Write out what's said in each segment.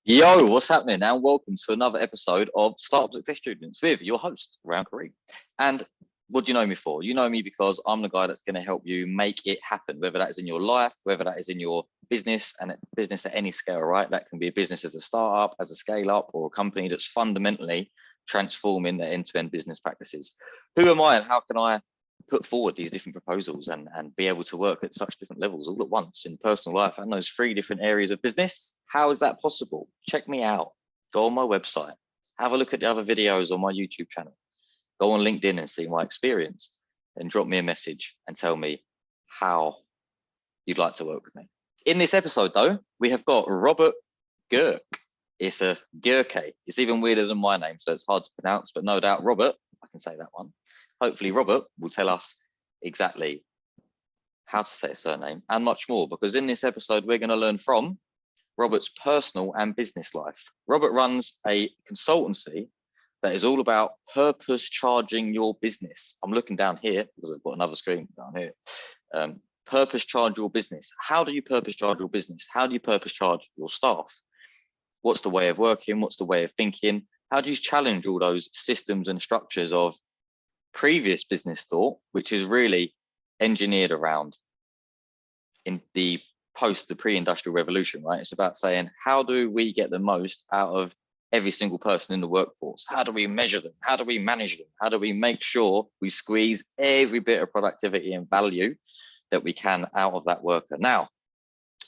Yo, what's happening? And welcome to another episode of Startup Success Students with your host, Ryan Kareem. And what do you know me for? You know me because I'm the guy that's going to help you make it happen, whether that is in your life, whether that is in your business and business at any scale, right? That can be a business as a startup, as a scale up, or a company that's fundamentally transforming their end-to-end business practices. Who am I and how can I put forward these different proposals and be able to work at such different levels all at once in personal life and those three different areas of business? How is that possible? Check me out. Go on my website. Have a look at the other videos on my YouTube channel. Go on LinkedIn and see my experience. Then drop me a message and tell me how you'd like to work with me. In this episode, though, we have got Robert Gierke. It's a Gierke. It's even weirder than my name, so it's hard to pronounce, but no doubt, Robert, I can say that one. Hopefully, Robert will tell us exactly how to say a surname and much more, because in this episode, we're going to learn from Robert's personal and business life. Robert runs a consultancy that is all about purpose charging your business. I'm looking down here because I've got another screen down here. Purpose charge your business. How do you purpose charge your business? How do you purpose charge your staff? What's the way of working? What's the way of thinking? How do you challenge all those systems and structures of previous business thought, which is really engineered around in the pre-industrial revolution, right? It's about saying, how do we get the most out of every single person in the workforce? How do we measure them? How do we manage them? How do we make sure we squeeze every bit of productivity and value that we can out of that worker? Now,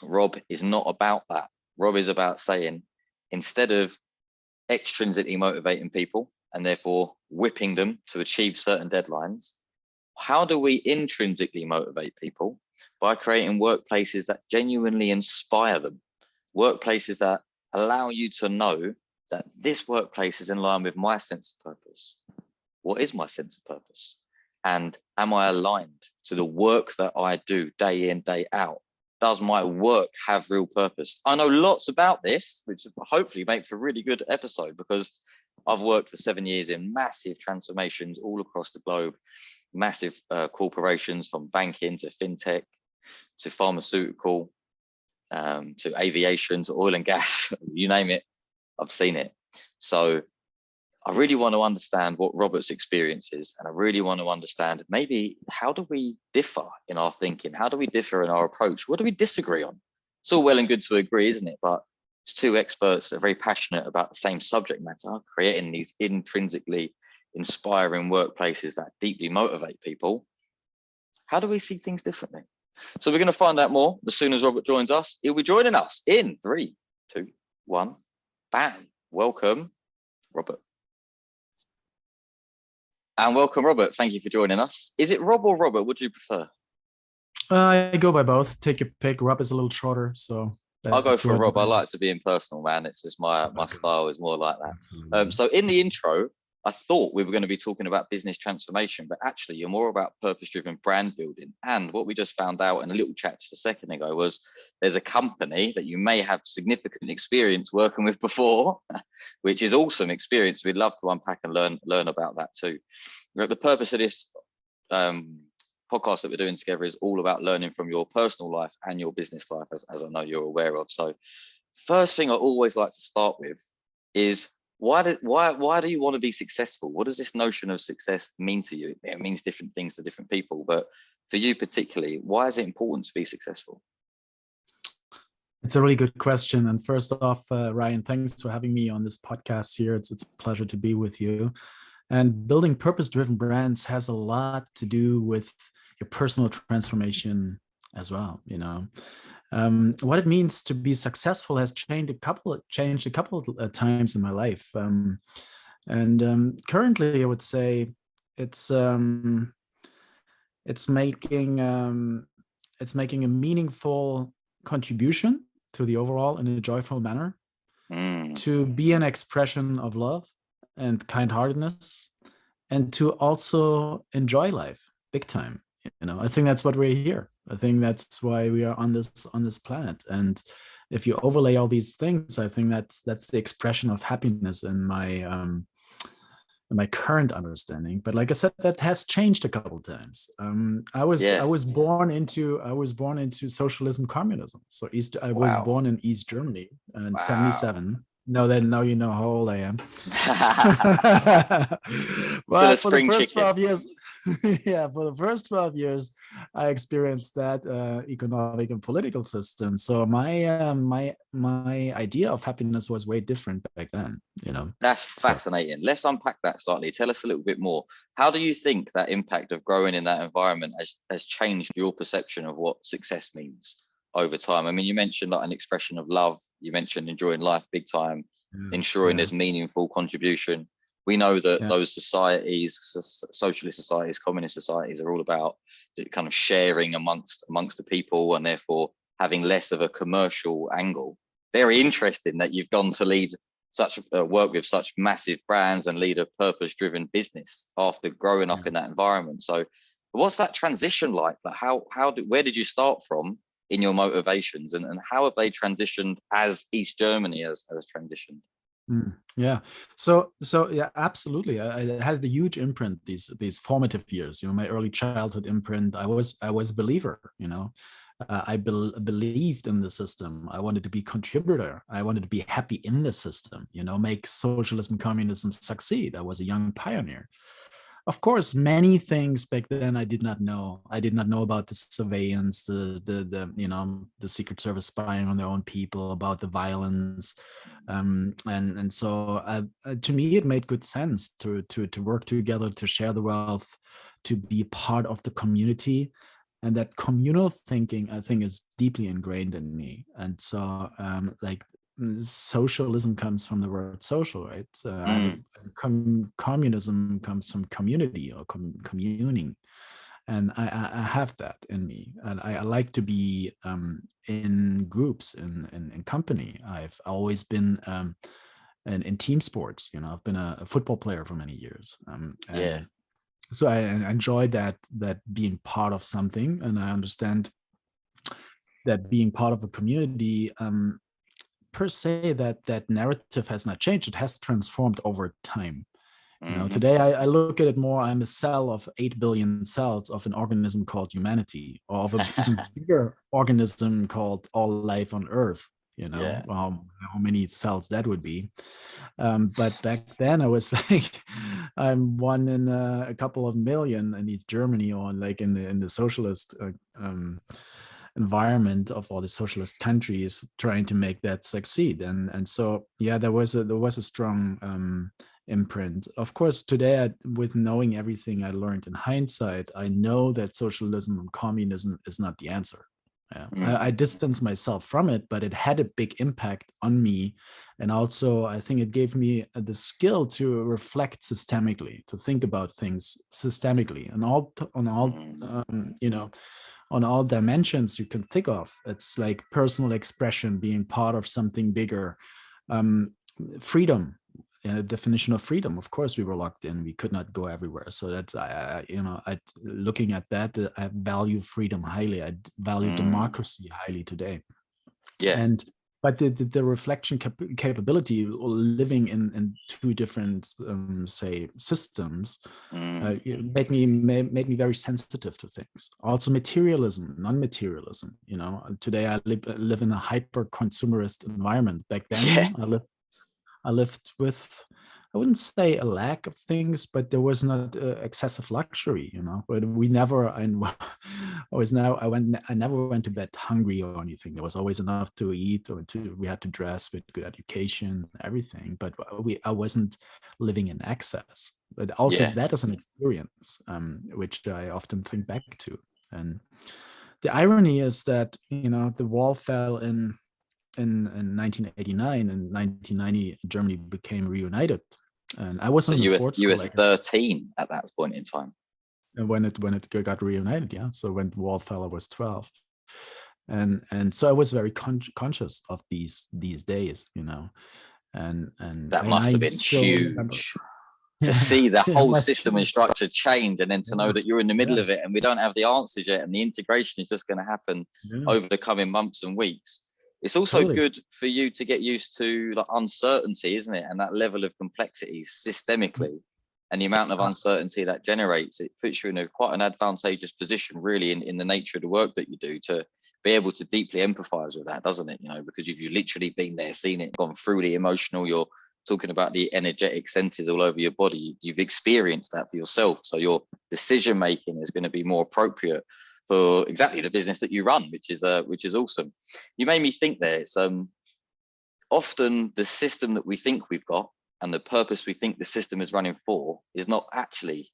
Rob is not about that. Rob is about saying, instead of extrinsically motivating people and therefore whipping them to achieve certain deadlines, how do we intrinsically motivate people by creating workplaces that genuinely inspire them, workplaces that allow you to know that this workplace is in line with my sense of purpose? What is my sense of purpose? And am I aligned to the work that I do day in, day out? Does my work have real purpose? I know lots about this, which hopefully make for a really good episode, because I've worked for 7 years in massive transformations all across the globe, massive corporations, from banking to fintech to pharmaceutical to aviation to oil and gas, you name it, I've seen it. So I really want to understand what Robert's experience is, and I really want to understand maybe how do we differ in our thinking? How do we differ in our approach? What do we disagree on? It's all well and good to agree, isn't it? But it's two experts that are very passionate about the same subject matter, creating these intrinsically inspiring workplaces that deeply motivate people. How do we see things differently? So we're going to find out more as soon as Robert joins us. He'll be joining us in 3, 2, 1, bam. Welcome, Robert. And welcome, Robert. Thank you for joining us. Is it Rob or Robert? Would you prefer? I go by both. Take your pick. Rob is a little shorter, so I'll go for Rob. I like to be impersonal, man. It's just my style is more like that. So in the intro, I thought we were going to be talking about business transformation, but actually you're more about purpose-driven brand building. And what we just found out in a little chat just a second ago was there's a company that you may have significant experience working with before, which is awesome experience. We'd love to unpack and learn about that too. The purpose of this podcast that we're doing together is all about learning from your personal life and your business life, as I know you're aware of. So first thing I always like to start with is, why do you want to be successful? What does this notion of success mean to you? It means different things to different people, but for you particularly, why is it important to be successful? It's a really good question. And first off, Ryan, thanks for having me on this podcast here. It's a pleasure to be with you. And building purpose-driven brands has a lot to do with your personal transformation as well. What it means to be successful has changed a couple of times in my life. Currently, I would say it's making a meaningful contribution to the overall in a joyful manner, to be an expression of love and kind-heartedness, and to also enjoy life big time. I think that's what we're here. I think that's why we are on this planet. And if you overlay all these things, I think that's the expression of happiness in my current understanding. But like I said, that has changed a couple of times. I was born into socialism, communism. So I was born in East Germany, and Wow. 77. No, then now you know how old I am. Still a But for the spring first chicken. 12 years, yeah, for the first 12 years, I experienced that economic and political system. So my idea of happiness was way different back then, you know. That's So fascinating. Let's unpack that slightly. Tell us a little bit more. How do you think that impact of growing in that environment has changed your perception of what success means over time? I mean, you mentioned like an expression of love. You mentioned enjoying life big time, yeah, ensuring yeah, there's meaningful contribution. We know that yeah, those societies, socialist societies, communist societies, are all about the kind of sharing amongst the people, and therefore having less of a commercial angle. Very interesting that you've gone to lead such work with such massive brands and lead a purpose-driven business after growing yeah. up in that environment. So, what's that transition like? Like where did you start from in your motivations, and how have they transitioned as East Germany has transitioned? Yeah. So yeah, absolutely. I had a huge imprint these formative years. You know, my early childhood imprint. I was a believer. You know, I believed in the system. I wanted to be a contributor. I wanted to be happy in the system. You know, make socialism, communism succeed. I was a young pioneer. Of course, many things back then I did not know. I did not know about the surveillance, the you know, the Secret Service spying on their own people, about the violence, and so to me it made good sense to work together, to share the wealth, to be part of the community, and that communal thinking I think is deeply ingrained in me. And so like socialism comes from the word social, right? Mm, Communism comes from community or communing, and I have that in me, and I like to be in groups, in company. I've always been in team sports. You know, I've been a football player for many years, yeah. and so I enjoy that being part of something, and I understand that being part of a community, per se, that narrative has not changed. It has transformed over time. You know, Hmm. today I look at it more. I'm a cell of 8 billion cells of an organism called humanity, or of an even bigger organism called all life on Earth. You know, Yeah. how many cells that would be. But back then I was like, I'm one in a couple of million in East Germany, or like in the socialist environment of all the socialist countries, trying to make that succeed. And so yeah, there was a strong imprint. Of course, today, with knowing everything I learned in hindsight, I know that socialism and communism is not the answer. Yeah. I Mm. distance myself from it, but it had a big impact on me. And also, I think it gave me the skill to reflect systemically, to think about things systemically, and on all Mm. you know, on all dimensions you can think of. It's like personal expression, being part of something bigger, um, freedom. A definition of freedom. Of course, we were locked in. We could not go everywhere. So that's looking at that, I value freedom highly. I value Mm. democracy highly today. Yeah. And but the reflection capability, living in two different say systems, Mm. made me very sensitive to things. Also, materialism, non-materialism. You know, today I live in a hyper consumerist environment. Back Yeah. then, I lived with, I wouldn't say a lack of things, but there was not excessive luxury, you know. But we never, I never went to bed hungry or anything. There was always enough to eat, or we had to dress with good education, everything. But I wasn't living in excess. But also Yeah. that is an experience, which I often think back to. And the irony is that, you know, the wall fell in 1989. and 1990 Germany became reunited, and I So wasn't in a you were sports you were school, like I said, 13 at that point in time. when it got reunited. Yeah, so when the wall fell I was 12, and so I was very conscious of these days, you know. That And must have I been still remember. huge to Yeah, see the yeah, it whole was system and huge. structure change, and then to know Yeah, that you're in the middle yeah, of it and we don't have the answers yet, and the integration is just going to happen yeah, over the coming months and weeks. It's also totally. good for you to get used to like uncertainty, isn't it? And that level of complexity systemically, and the amount of Uh, uncertainty that generates, it puts you in a quite an advantageous position, really, in the nature of the work that you do, to be able to deeply empathize with that, doesn't it? You know, because you've literally been there, seen it, gone through the emotional, you're talking about the energetic senses all over your body. You've experienced that for yourself. So your decision making is going to be more appropriate for exactly the business that you run, which is awesome. You made me think there. It's often the system that we think we've got and the purpose we think the system is running for is not actually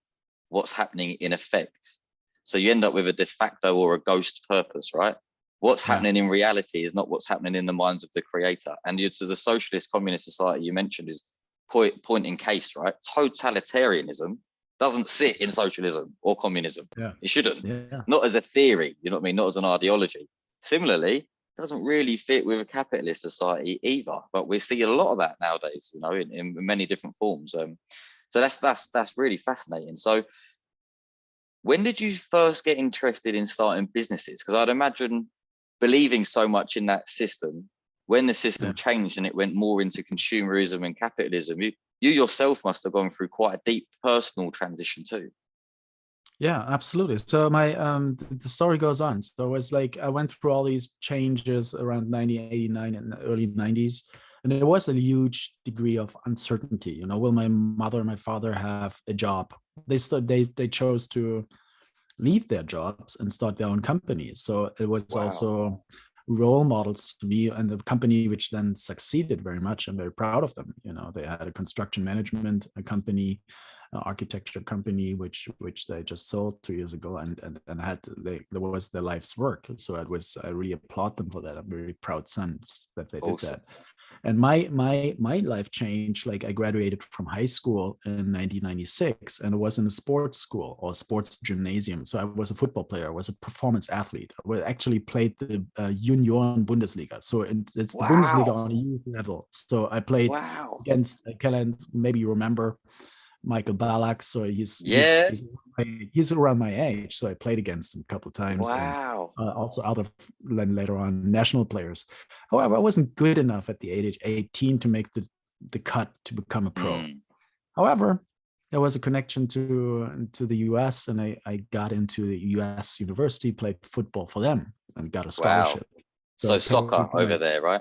what's happening in effect. So you end up with a de facto or a ghost purpose, right? What's happening in reality is not what's happening in the minds of the creator. And to the socialist communist society you mentioned is point in case, right? Totalitarianism doesn't sit in socialism or communism. It shouldn't. Not as a theory, you know what I mean? Not as an ideology. Similarly, it doesn't really fit with a capitalist society either. But we see a lot of that nowadays, you know, in many different forms. So that's really fascinating. So when did you first get interested in starting businesses? Because I'd imagine believing so much in that system, when the system changed and it went more into consumerism and capitalism, you yourself must have gone through quite a deep personal transition too. Yeah, absolutely. So my the story goes on. So it was like I went through all these changes around 1989 and the early 90s, and there was a huge degree of uncertainty. You know, will my mother and my father have a job? They chose to leave their jobs and start their own companies. So it was also role models to me, and the company which then succeeded very much. I'm very proud of them. You know, they had a construction management company, architecture company, which they just sold 2 years ago, and that was their life's work. So I really applaud them for that. I'm very proud sons that they did that. And my life changed. Like I graduated from high school in 1996, and it was in a sports school or sports gymnasium. So I was a football player. I was a performance athlete. I actually played the Junioren Bundesliga. So it's the Bundesliga on a youth level. So I played against maybe you remember Michael Ballack. So he's around my age. So I played against him a couple of times. And, also other later on national players. However, I wasn't good enough at the age 18 to make the cut to become a pro. However, there was a connection to the US, and I got into the US university, played football for them, and got a scholarship. So soccer over there, right?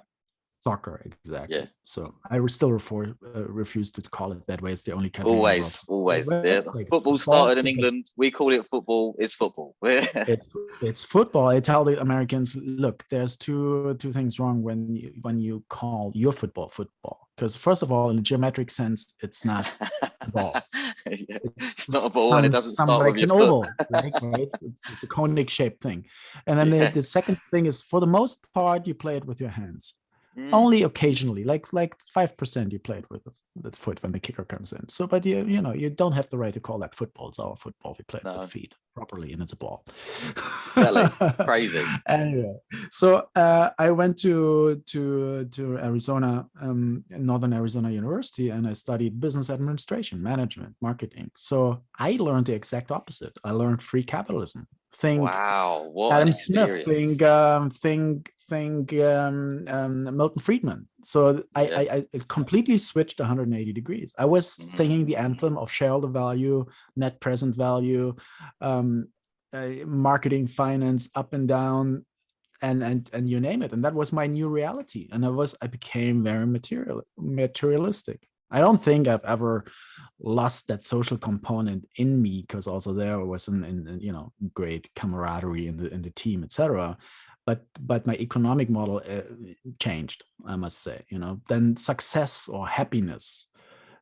Soccer, exactly. Yeah. So I still refuse to call it that way. It's the only category. Always. Yeah. Like football started in England. We call it football. It's football. it's football. I tell the Americans, look, there's two things wrong when you call your football. Because first of all, in a geometric sense, it's not a ball. It's not a ball, and it doesn't start with your foot. Oval, right? It's a conic shaped thing. And then the second thing is, for the most part, you play it with your hands. Only occasionally, like 5% you played with the foot when the kicker comes in. So, but you don't have the right to call that football. It's our football. We play it with feet properly, and it's a ball. Crazy. Anyway, so I went to Arizona, Northern Arizona University, and I studied business administration, management, marketing. So I learned the exact opposite. I learned free capitalism. What Adam Smith. Think Milton Friedman. So I completely switched 180 degrees. I was singing the anthem of shareholder value, net present value, marketing, finance, up and down, and you name it. And that was my new reality. And I became very materialistic. I don't think I've ever lost that social component in me, because also there was great camaraderie in the team, etc. But my economic model changed, I must say. Then success or happiness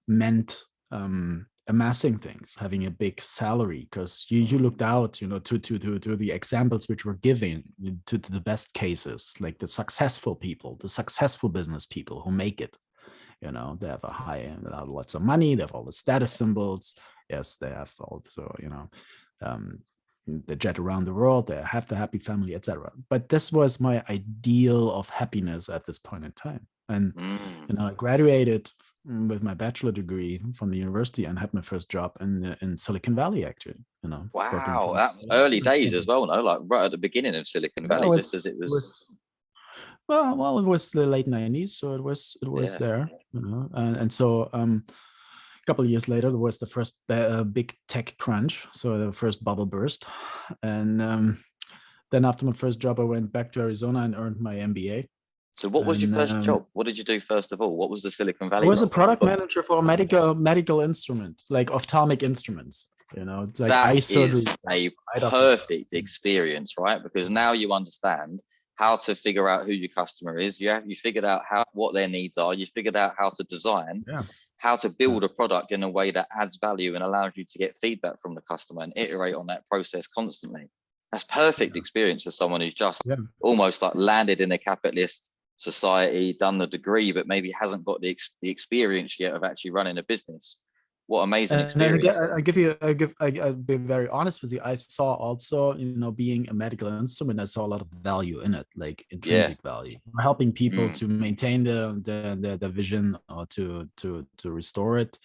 meant amassing things, having a big salary, because you looked out, to the examples which were given, to the best cases, like the successful people, the successful business people who make it. They have lots of money, they have all the status symbols. Yes, they have also, the jet around the world, they have the happy family, etc. But this was my ideal of happiness at this point in time. And I graduated with my bachelor degree from the university and had my first job in Silicon Valley, actually. Wow, early days as well, no? Like right at the beginning of Silicon Valley, just as it was. Well, it was the late 90s, so it was there, and so a couple of years later, there was the first big tech crunch, so the first bubble burst, and Then after my first job, I went back to Arizona and earned my MBA. So what was your And first job? What did you do first of all? What was the Silicon I Valley was a role? product manager for a medical instrument, like ophthalmic instruments. It's like That eye is surgery. a Eye doctors. perfect experience, right? Because now you understand how to figure out who your customer is. You figured out what their needs are. You figured out how to design, how to build a product in a way that adds value and allows you to get feedback from the customer and iterate on that process constantly. That's perfect experience for someone who's just almost like landed in a capitalist society, done the degree, but maybe hasn't got the experience yet of actually running a business. What amazing experience! I'll be very honest with you. I saw also, being a medical instrument, I saw a lot of value in it, like intrinsic value, helping people to maintain the vision or to restore it,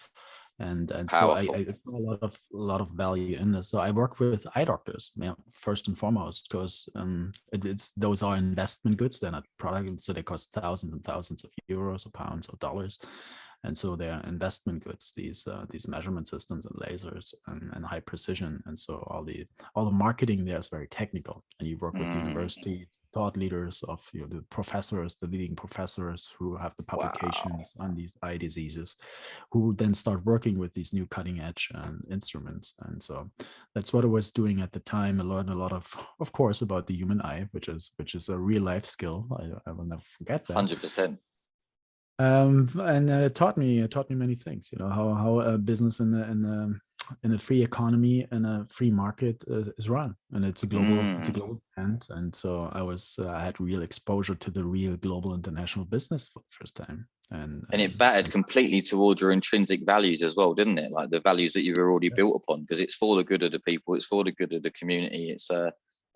and so I saw a lot of value in this. So I work with eye doctors, first and foremost, because those are investment goods. They're not products, so they cost thousands and thousands of euros or pounds or dollars. And so they're investment goods, these measurement systems and lasers and high precision. And so all the marketing there is very technical. And you work with university thought leaders of the professors, the leading professors who have the publications on these eye diseases, who then start working with these new cutting edge instruments. And so that's what I was doing at the time. I learned a lot of course, about the human eye, which is a real life skill. I will never forget that. 100%. And it taught me many things. How a business in a free economy and a free market is run, and it's a global brand. And so I had real exposure to the real global international business for the first time. And it battered completely towards your intrinsic values as well, didn't it? Like the values that you were already built upon, because it's for the good of the people, it's for the good of the community.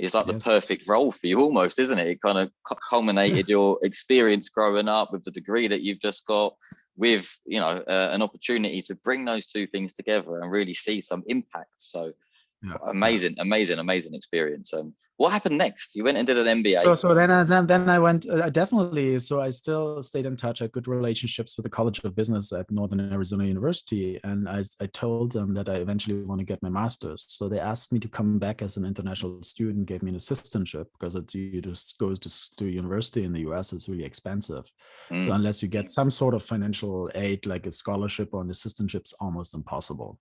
It's like the perfect role for you almost, isn't it? It kind of culminated your experience growing up with the degree that you've just got, with an opportunity to bring those two things together and really see some impact. So amazing experience. What happened next? You went and did an MBA. So then I went. Definitely. So I still stayed in touch. I had good relationships with the College of Business at Northern Arizona University, and I told them that I eventually want to get my master's. So they asked me to come back as an international student, gave me an assistantship, because you just go to university in the US, it's really expensive. So unless you get some sort of financial aid, like a scholarship or an assistantship, it's almost impossible.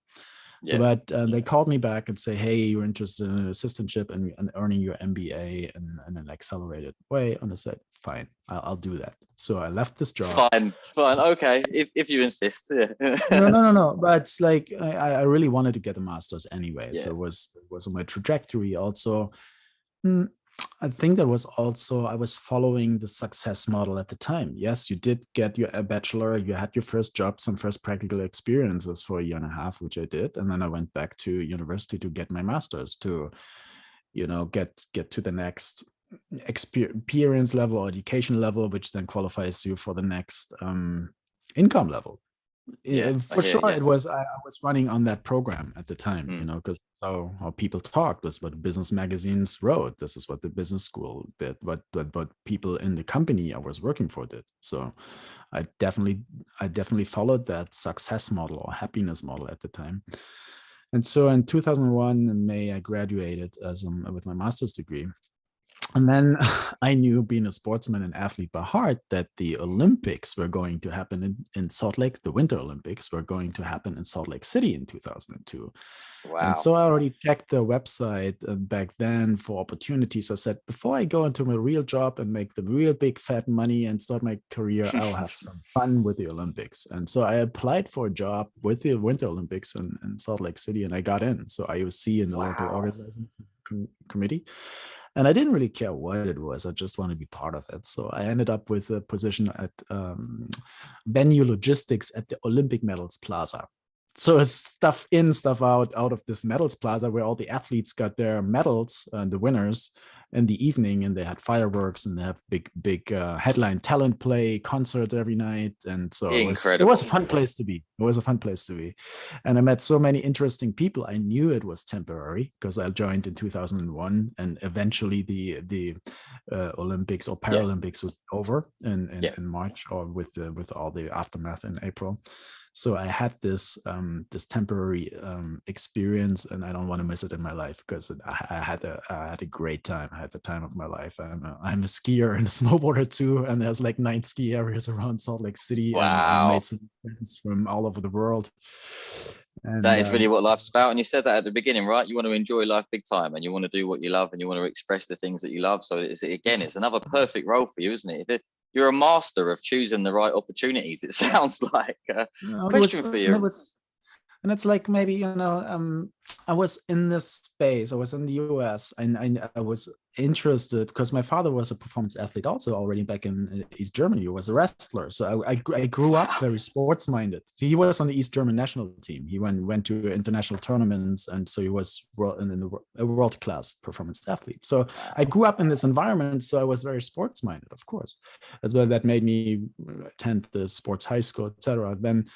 So but they called me back and say, hey, you're interested in an assistantship and earning your MBA in an accelerated way. And I said, fine, I'll do that. So I left this job. Fine. Okay. If you insist. No. But it's like, I really wanted to get a master's anyway. So it was on my trajectory also. I think that was also, I was following the success model at the time. Yes, you did get your bachelor, you had your first job, some first practical experiences for a year and a half, which I did. And then I went back to university to get my master's, to, get to the next experience level or education level, which then qualifies you for the next income level. For sure. I was running on that program at the time, because how people talked, was what business magazines wrote. This is what the business school did, what people in the company I was working for did. So I definitely followed that success model or happiness model at the time. And so in 2001 in May, I graduated with my master's degree. And then I knew, being a sportsman and athlete by heart, that the Olympics were going to happen in Salt Lake. The Winter Olympics were going to happen in Salt Lake City in 2002. Wow. And so I already checked the website back then for opportunities. I said, before I go into my real job and make the real big fat money and start my career, I'll have some fun with the Olympics. And so I applied for a job with the Winter Olympics in Salt Lake City, and I got in. So IOC in the local organizing committee. And I didn't really care what it was. I just wanted to be part of it. So I ended up with a position at venue logistics at the Olympic Medals Plaza. So it's stuff in, stuff out of this medals plaza, where all the athletes got their medals, the winners, in the evening, and they had fireworks, and they have big headline talent play concerts every night. And so it was a fun place to be. And I met so many interesting people. I knew it was temporary because I joined in 2001, and eventually the Olympics or Paralympics was over in March, or with all the aftermath in April. So I had this temporary experience, and I don't want to miss it in my life, because I had a great time. I had the time of my life. I'm a skier and a snowboarder too, and there's like 9 ski areas around Salt Lake City, and Wow. made some friends from all over the world. And That is really what life's about. And you said that at the beginning, right? You want to enjoy life big time, and you want to do what you love, and you want to express the things that you love. So it's another perfect role for you, isn't it? You're a master of choosing the right opportunities. It sounds like. Question for you. And it's like, maybe, I was in this space. I was in the US, and I was interested because my father was a performance athlete also already back in East Germany. He was a wrestler. So I grew up very sports minded. So he was on the East German national team. He went to international tournaments. And so he was a world-class performance athlete. So I grew up in this environment. So I was very sports minded, of course, as well. That made me attend the sports high school, etc. Then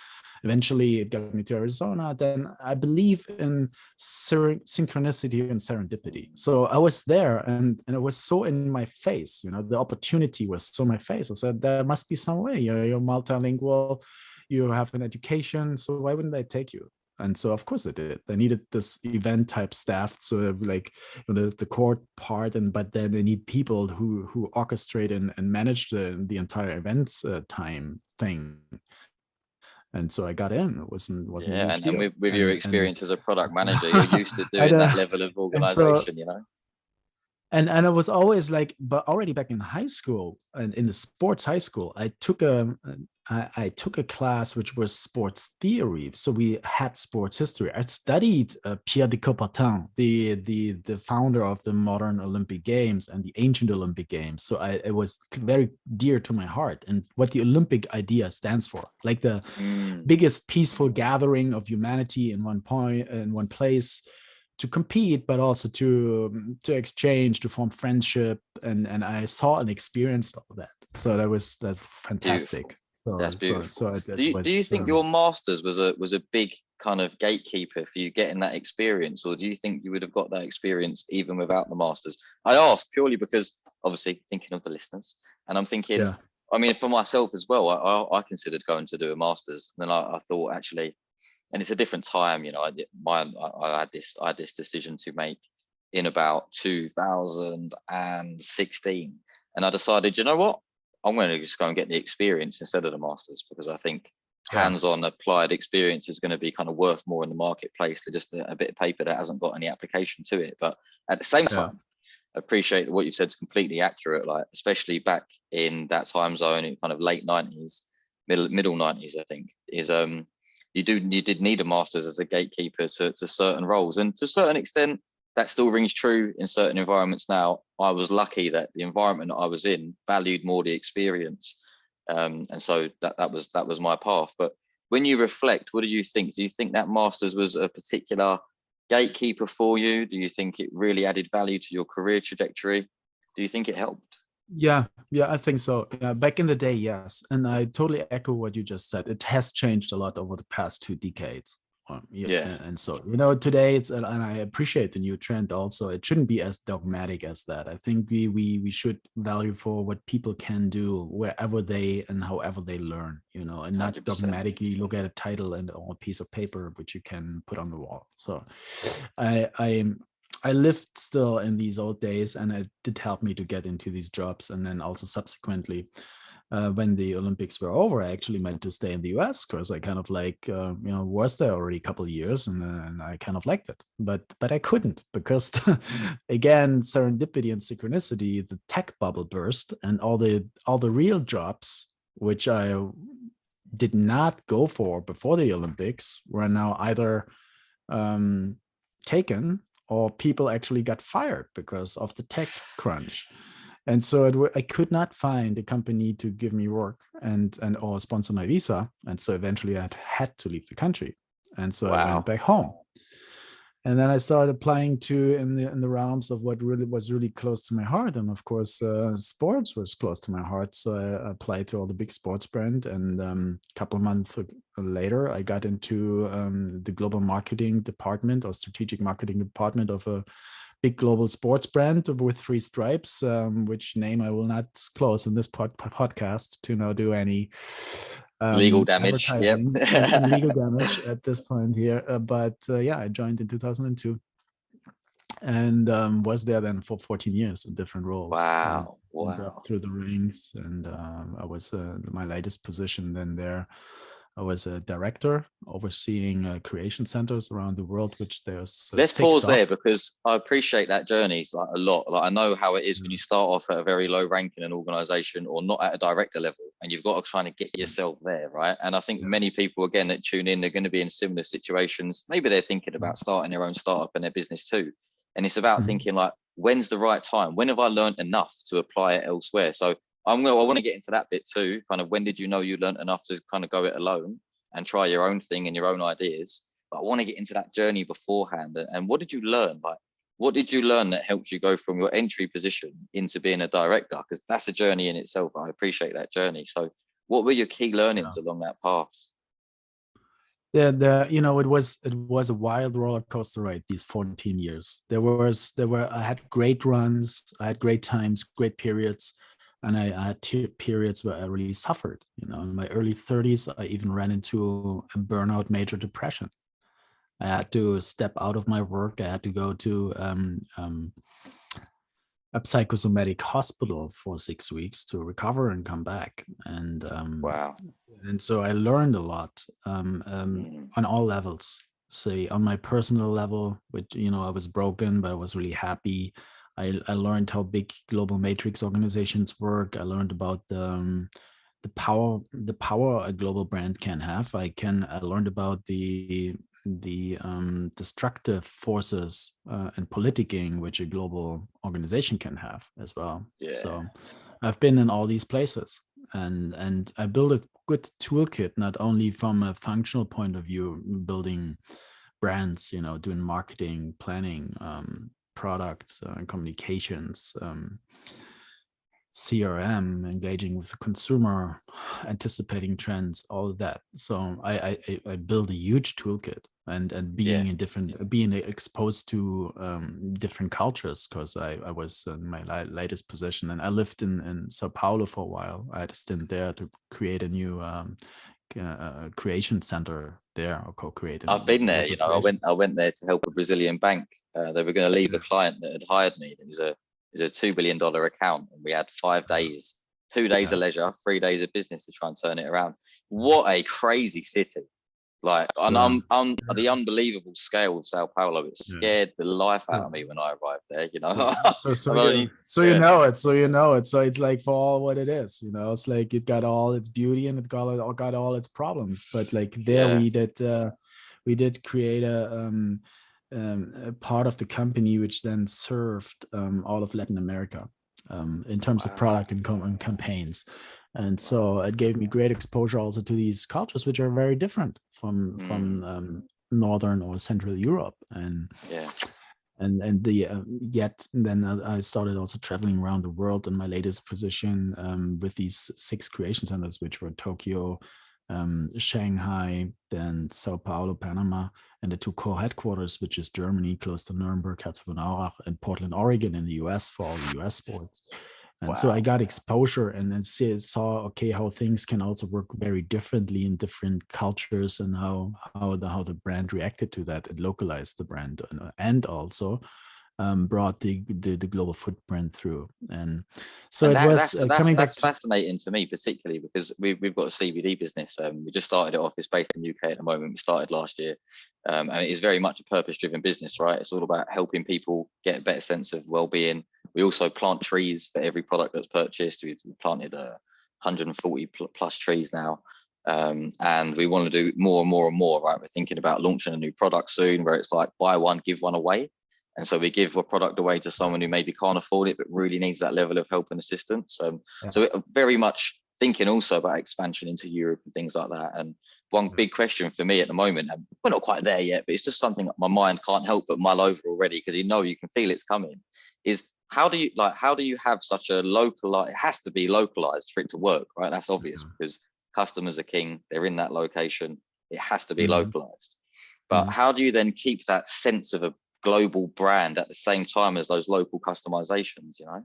eventually it got me to Arizona. Then I believe in synchronicity and serendipity. So I was there, and it was so in my face, the opportunity was so in my face. I said, there must be some way. You're multilingual, you have an education, so why wouldn't they take you? And so of course they did. They needed this event type staff, so like the core part, but then they need people who orchestrate and manage the entire events time thing. And so I got in. It wasn't a huge deal. And with your experience as a product manager, you're used to doing that level of organization, And I was always like, but already back in high school and in the sports high school, I took a class which was sports theory. So we had sports history. I studied Pierre de Coubertin, the founder of the modern Olympic Games and the ancient Olympic Games. So it was very dear to my heart, and what the Olympic idea stands for, like the biggest peaceful gathering of humanity in one place, to compete, but also to exchange, to form friendship, and I saw and experienced all that. So that's fantastic. So, that's beautiful. Do you think your master's was a big kind of gatekeeper for you getting that experience, or do you think you would have got that experience even without the master's? I ask purely because, obviously, thinking of the listeners, and I'm thinking, yeah. I mean, for myself as well, I considered going to do a master's, and then I thought, actually. And it's a different time, I had this decision to make in about 2016, and I decided, you know what, I'm going to just go and get the experience instead of the masters, because I think hands-on applied experience is going to be kind of worth more in the marketplace than just a bit of paper that hasn't got any application to it. But at the same time, I appreciate what you've said is completely accurate. Like, especially back in that time zone, in kind of late 90s, middle 90s, I think, is you did need a master's as a gatekeeper to certain roles, and to a certain extent that still rings true in certain environments now. I was lucky that the environment that I was in valued more the experience, and so that was my path. But when you reflect, what do you think? Do you think that master's was a particular gatekeeper for you? Do you think it really added value to your career trajectory? Do you think it helped? Yeah, I think so. Yeah, back in the day, yes. And I totally echo what you just said. It has changed a lot over the past 2 decades. And so, today and I appreciate the new trend also. It shouldn't be as dogmatic as that. I think we should value for what people can do wherever they and however they learn, and not 100%. Dogmatically look at a title and a piece of paper which you can put on the wall. So I lived still in these old days, and it did help me to get into these jobs. And then also subsequently, when the Olympics were over, I actually meant to stay in the US, because I kind of was there already a couple of years, and I kind of liked it. But I couldn't, because again, serendipity and synchronicity, the tech bubble burst, and all the real jobs which I did not go for before the Olympics were now either taken, or people actually got fired because of the tech crunch. And so I could not find a company to give me work and or sponsor my visa. And so eventually I had to leave the country. And so I went back home. And then I started applying to in the realms of what really was really close to my heart. And of course, sports was close to my heart. So I applied to all the big sports brands. And a couple of months later, I got into the global marketing department or strategic marketing department of a big global sports brand with 3 stripes, which name I will not disclose in this podcast to not do any legal damage. Yep. Legal damage at this point here. But I joined in 2002. and was there then for 14 years in different roles. Wow. Moved up Wow. through the ranks, and I was my latest position then there. I was a director overseeing creation centers around the world, which there's Let's 6 pause there of. because I appreciate that journey like a lot. Like I know how it is when you start off at a very low rank in an organization or not at a director level, and you've got to try to get yourself there, right? And I think Yeah. many people again that tune in, they're going to be in similar situations. Maybe they're thinking about starting their own startup and their business too. And it's about thinking like, when's the right time? When have I learned enough to apply it elsewhere? So I want to get into that bit too. Kind of when did you know you learned enough to kind of go it alone and try your own thing and your own ideas? But I want to get into that journey beforehand. And what did you learn? Like, what did you learn that helped you go from your entry position into being a director? Because that's a journey in itself. I appreciate that journey. So what were your key learnings along that path? It was a wild roller coaster ride these 14 years. I had great runs, I had great times, great periods, and I had periods where I really suffered. In my early 30s, I even ran into a burnout, major depression. I had to step out of my work. I had to go to a psychosomatic hospital for 6 weeks to recover and come back. Wow. And so I learned a lot on all levels. Say on my personal level, which I was broken, but I was really happy. I learned how big global matrix organizations work. I learned about the power a global brand can have. I learned about the destructive forces and politicking which a global organization can have as well. Yeah. So I've been in all these places, and I built a good toolkit, not only from a functional point of view, building brands, doing marketing, planning, products, communications, CRM, engaging with the consumer, anticipating trends, all of that. So I build a huge toolkit, and being being exposed to different cultures, because I was in my latest position, and I lived in Sao Paulo for a while. I had a stint there to create a new creation center there, or co-create. I've been there. I went there to help a Brazilian bank. They were going to leave a client that had hired me. It was a $2 billion account, and we had 5 days, 2 days of leisure, 3 days of business to try and turn it around. What a crazy city! Like, the unbelievable scale of Sao Paulo, it scared the life out of me when I arrived there. So you know it. So it's like for all what it is. It's like it got all its beauty and it got all its problems. But like there, we did create a part of the company which then served all of Latin America in terms of product and campaigns. And so it gave me great exposure also to these cultures, which are very different from Northern or Central Europe. And yet then I started also traveling around the world in my latest position with these 6 creation centers, which were Tokyo, Shanghai, then Sao Paulo, Panama, and the 2 core headquarters, which is Germany, close to Nuremberg, Herzogenaurach, and Portland, Oregon in the US for all the US sports. And so I got exposure and then saw, okay, how things can also work very differently in different cultures, and how the brand reacted to that and localized the brand, and also brought the global footprint through. And so that's fascinating to me, particularly because we've got a CBD business. We just started it off. It's based in the UK at the moment. We started last year, and it is very much a purpose-driven business, right? It's all about helping people get a better sense of well-being. We also plant trees for every product that's purchased. We've planted 140 plus trees now. And we want to do more and more and more, right? We're thinking about launching a new product soon where it's like buy one, give one away. And so we give a product away to someone who maybe can't afford it, but really needs that level of help and assistance. So very much thinking also about expansion into Europe and things like that. And one big question for me at the moment, and we're not quite there yet, but it's just something that my mind can't help but mull over already, because you can feel it's coming, is how do you have such a localized, it has to be localized for it to work, right? That's obvious because customers are king, they're in that location, it has to be localized. But how do you then keep that sense of a global brand at the same time as those local customizations? Yeah,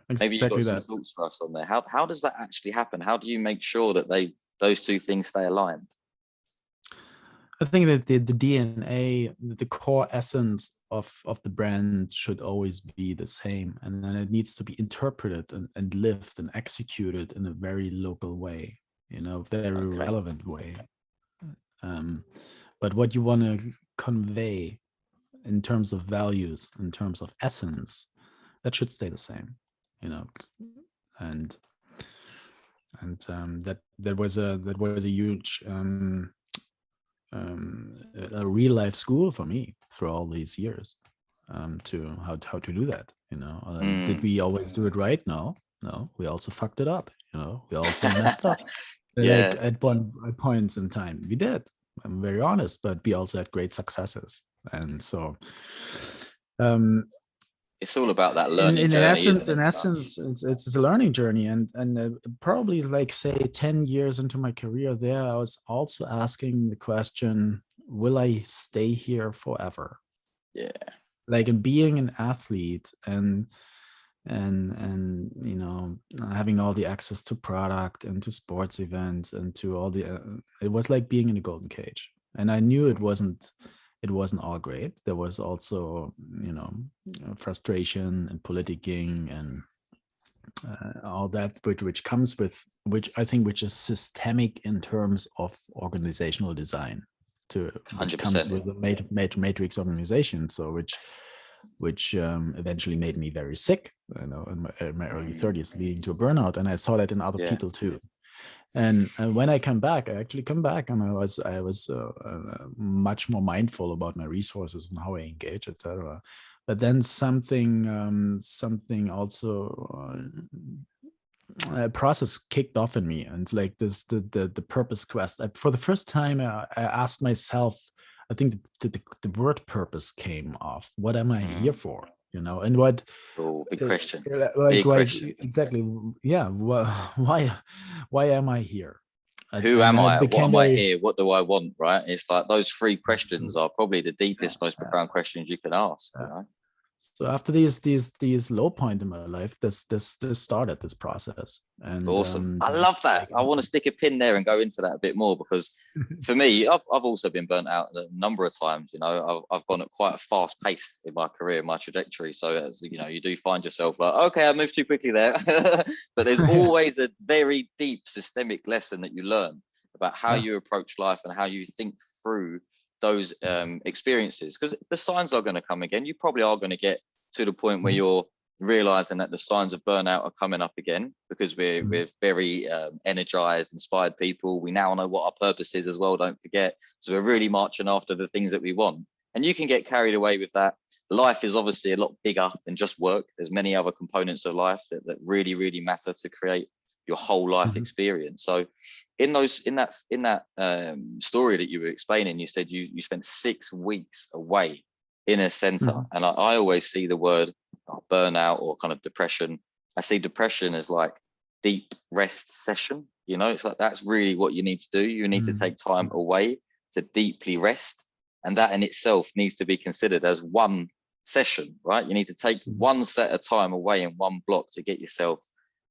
exactly. Maybe you've got some thoughts for us on there. How does that actually happen? How do you make sure that those two things stay aligned? I think that the DNA, the core essence of the brand should always be the same. And then it needs to be interpreted and lived and executed in a very local way, very relevant way. But what you want to convey in terms of values, in terms of essence, that should stay the same, and that was a huge a real life school for me through all these years, to how to do that. Did we always do it right? No, we also fucked it up. We also messed up. Like at points in time, we did. I'm very honest, but we also had great successes, and so it's all about that learning journey. In essence, it's a learning journey, and probably like say 10 years into my career there, I was also asking the question: will I stay here forever? Yeah. Like in being an athlete and having all the access to product and to sports events and to all the it was like being in a golden cage, and I knew it wasn't all great. There was also frustration and politicking and all that which comes with, which is systemic in terms of organizational design, which 100%. comes with a matrix organization, so which eventually made me very sick, in my early 30s, leading to a burnout. And I saw that in other people too. And when I actually come back, and I was much more mindful about my resources and how I engage, etc. But then something also a process kicked off in me, and it's like this the purpose quest. For the first time, I asked myself, I think the word purpose came off. What am I here for? And what? Oh, big question. Big question. Exactly. Yeah. Why am I here? Who am I? What am I here? What do I want? Right. It's like those three questions are probably the deepest, most profound questions you can ask. So after these low point in my life, this started this process. And awesome. I love that. I want to stick a pin there and go into that a bit more, because for me, I've also been burnt out a number of times. I've gone at quite a fast pace in my career, my trajectory. So you do find yourself like, okay, I moved too quickly there. But there's always a very deep systemic lesson that you learn about how you approach life and how you think through those experiences, because the signs are going to come again. You probably are going to get to the point where you're realizing that the signs of burnout are coming up again, because we're very energized, inspired people. We now know what our purpose is as well, don't forget. So we're really marching after the things that we want, and you can get carried away with that. Life is obviously a lot bigger than just work. There's many other components of life that really, really matter to create your whole life experience. So in that story that you were explaining, you said you spent 6 weeks away in a center. And I always see the word burnout or kind of depression. I see depression as like deep rest session. It's like that's really what you need to do. You need to take time away to deeply rest, and that in itself needs to be considered as one session, right? You need to take one set of time away in one block to get yourself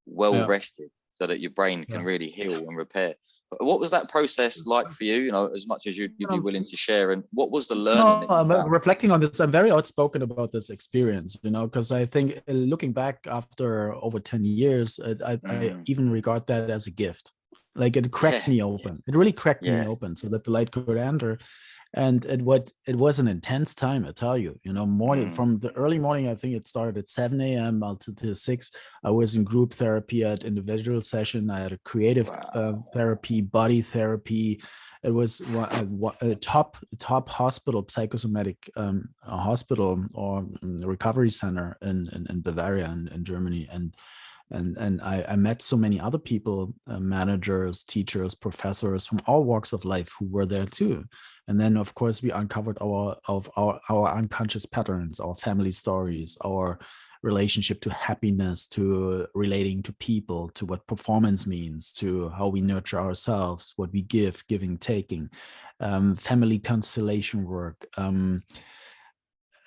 well rested, so that your brain can really heal and repair. But what was that process like for you? As much as you'd be willing to share, and what was the learning? I'm reflecting on this. I'm very outspoken about this experience, because I think looking back after over 10 years, I even regard that as a gift. Like it cracked me open. It really cracked me open so that the light could enter. And it was an intense time, I tell you. Morning, from the early morning, I think it started at 7 a.m. until 6. I was in group therapy, at individual session. I had a creative therapy, body therapy. It was a top hospital, psychosomatic hospital or recovery center in Bavaria, in Germany. And I met so many other people, managers, teachers, professors from all walks of life who were there too. And then, of course, we uncovered our unconscious patterns, our family stories, our relationship to happiness, to relating to people, to what performance means, to how we nurture ourselves, what we give, giving, taking, family constellation work,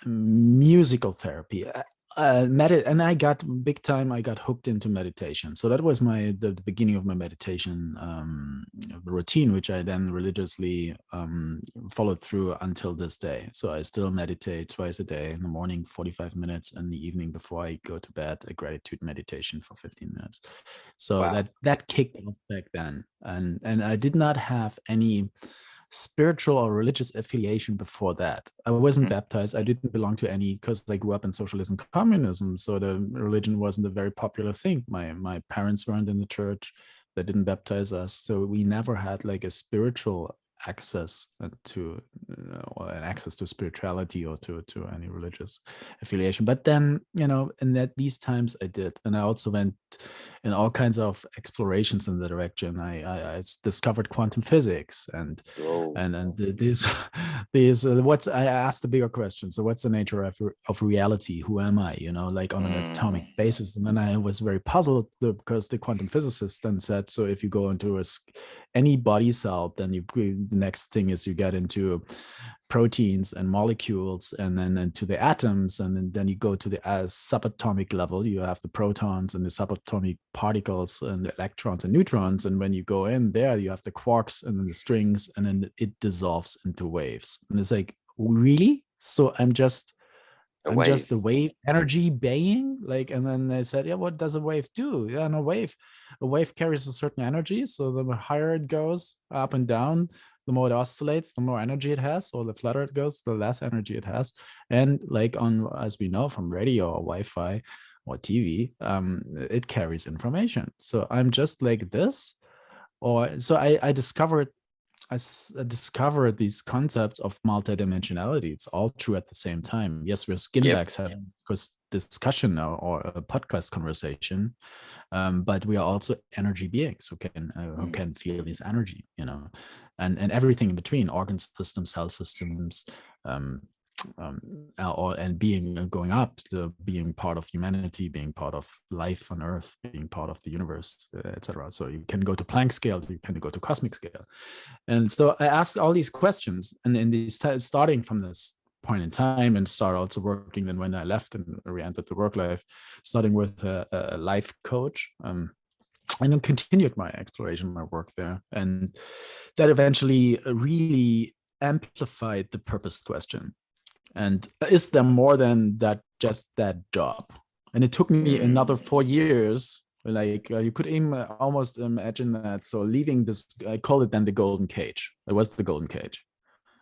musical therapy. And I got hooked into meditation. So that was the beginning of my meditation routine, which I then religiously followed through until this day. So I still meditate twice a day, in the morning 45 minutes, and the evening before I go to bed, a gratitude meditation for 15 minutes. So Wow. that kicked off back then, and I did not have any spiritual or religious affiliation before that. I wasn't baptized. I didn't belong to any, because I grew up in socialism, communism. So the religion wasn't a very popular thing. My parents weren't in the church. They didn't baptize us. So we never had like a spiritual access to or an access to spirituality or to any religious affiliation. But then, in these times I did, and I also went in all kinds of explorations in the direction. I discovered quantum physics and these what's, I asked the bigger question. So what's the nature of reality? Who am I? Like on an atomic basis. And then I was very puzzled because the quantum physicists then said, so if you go into any body cell, then the next thing is you get into proteins and molecules, and then into the atoms, and then you go to the subatomic level. You have the protons and the subatomic particles and the electrons and neutrons, and when you go in there, you have the quarks and then the strings, and then it dissolves into waves. And it's like, really? So I'm just a wave energy being, like. And then they said, yeah, what does a wave do? Yeah, no, a wave carries a certain energy, so the higher it goes up and down, the more it oscillates, the more energy it has, or the flatter it goes, the less energy it has. And like as we know from radio or Wi-Fi or TV, it carries information. So I'm just like this, or so I discovered these concepts of multidimensionality. It's all true at the same time. Yes, we're skinbags having discussion now, or a podcast conversation, but we are also energy beings who can feel this energy, and everything in between: organ systems, cell systems, and going up to being part of humanity, being part of life on Earth, being part of the universe, etc. So you can go to Planck scale, you can go to cosmic scale. And so I asked all these questions, and in these starting from this point in time, and start also working then when I left and re-entered the work life, starting with a life coach, and then continued my exploration, my work there. And that eventually really amplified the purpose question. And is there more than that, just that job? And it took me another 4 years. Like you could almost imagine that. So leaving this, I called it then the golden cage. It was the golden cage.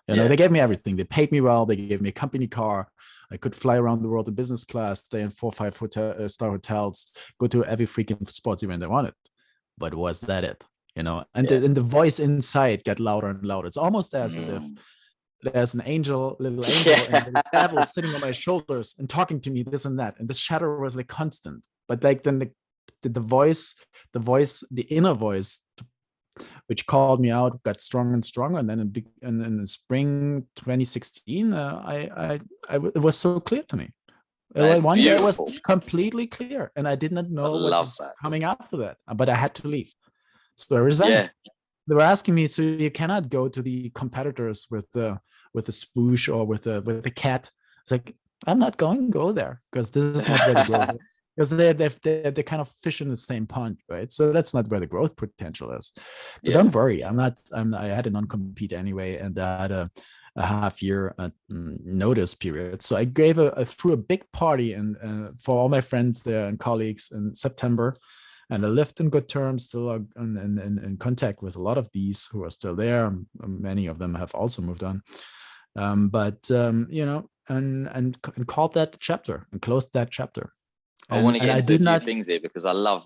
They gave me everything. They paid me well. They gave me a company car. I could fly around the world in business class, stay in 4 or 5 star hotels, go to every freaking sports event I wanted. But was that it? And the voice inside got louder and louder. It's almost as if there's an little angel and a devil sitting on my shoulders and talking to me this and that. And the shadow was like constant. But like then the voice, the inner voice, which called me out, got stronger and stronger. And then in the spring 2016, it was so clear to me. One day it was completely clear, and I did not know what was coming after that. But I had to leave. So I resigned. They were asking me, so you cannot go to the competitors with the swoosh or with the cat. It's like, I'm not going to go there, because this is not where the growth is. Because they kind of fish in the same pond, right? So that's not where the growth potential is. But don't worry, I had a non-compete anyway, and I had a half-year notice period. So I threw a big party for all my friends there and colleagues in September. And I lived in good terms, still in contact with a lot of these who are still there. Many of them have also moved on. And called that chapter and closed that chapter. I want to get into a few things here, because I love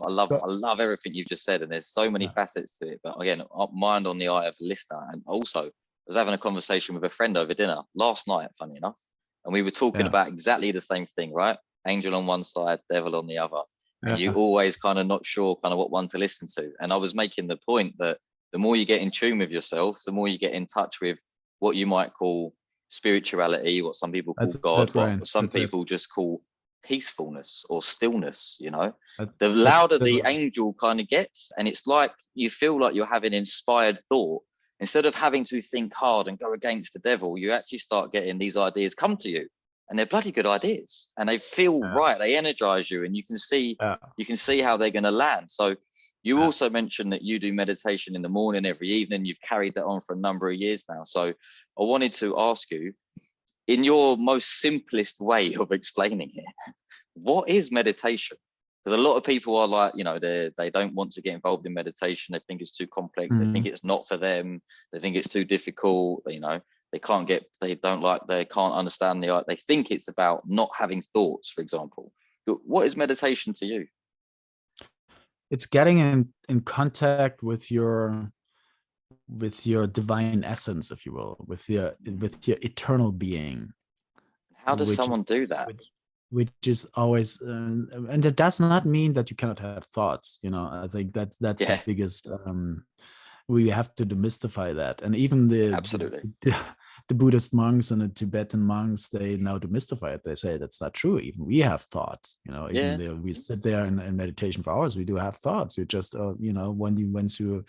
everything you've just said, and there's so many facets to it. But again, mind on the eye of the listener. And also, I was having a conversation with a friend over dinner last night, funny enough, and we were talking about exactly the same thing, right? Angel on one side, devil on the other. And you always kind of not sure kind of what one to listen to. And I was making the point that the more you get in tune with yourself, the more you get in touch with what you might call spirituality, what some people call God, what some people just call peacefulness or stillness. The louder the angel kind of gets, and it's like you feel like you're having inspired thought. Instead of having to think hard and go against the devil, you actually start getting these ideas come to you. And they're bloody good ideas, and they feel right. They energize you, and you can see how they're going to land. So You also mentioned that you do meditation in the morning every evening. You've carried that on for a number of years now. So I wanted to ask you, in your most simplest way of explaining it, what is meditation? Because a lot of people are like, you know, they don't want to get involved in meditation. They think it's too complex. They think it's not for them. They think it's too difficult. You know, they can't understand they think it's about not having thoughts, for example. But what is meditation to you? It's getting in contact with your divine essence, if you will, with your eternal being. How does someone do that? Which is always, and it does not mean that you cannot have thoughts. You know, I think that's the biggest. We have to demystify that, and even the Buddhist monks and the Tibetan monks, they now demystify it. They say that's not true. Even we have thoughts. You know, even though we sit there in meditation for hours, we do have thoughts. You just, you know, once you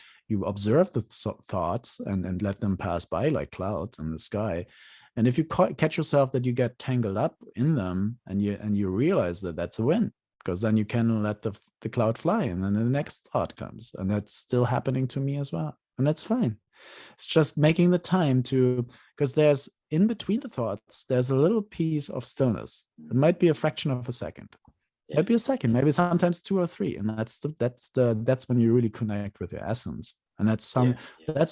observe the thoughts and let them pass by like clouds in the sky. And if you catch yourself that you get tangled up in them, and you realize that that's a win, because then you can let the cloud fly, and then the next thought comes, and that's still happening to me as well, and that's fine. It's just making the time to, because there's in between the thoughts, there's a little piece of stillness. It might be a fraction of a second, maybe a second, maybe sometimes 2 or 3, and that's when you really connect with your essence. And that's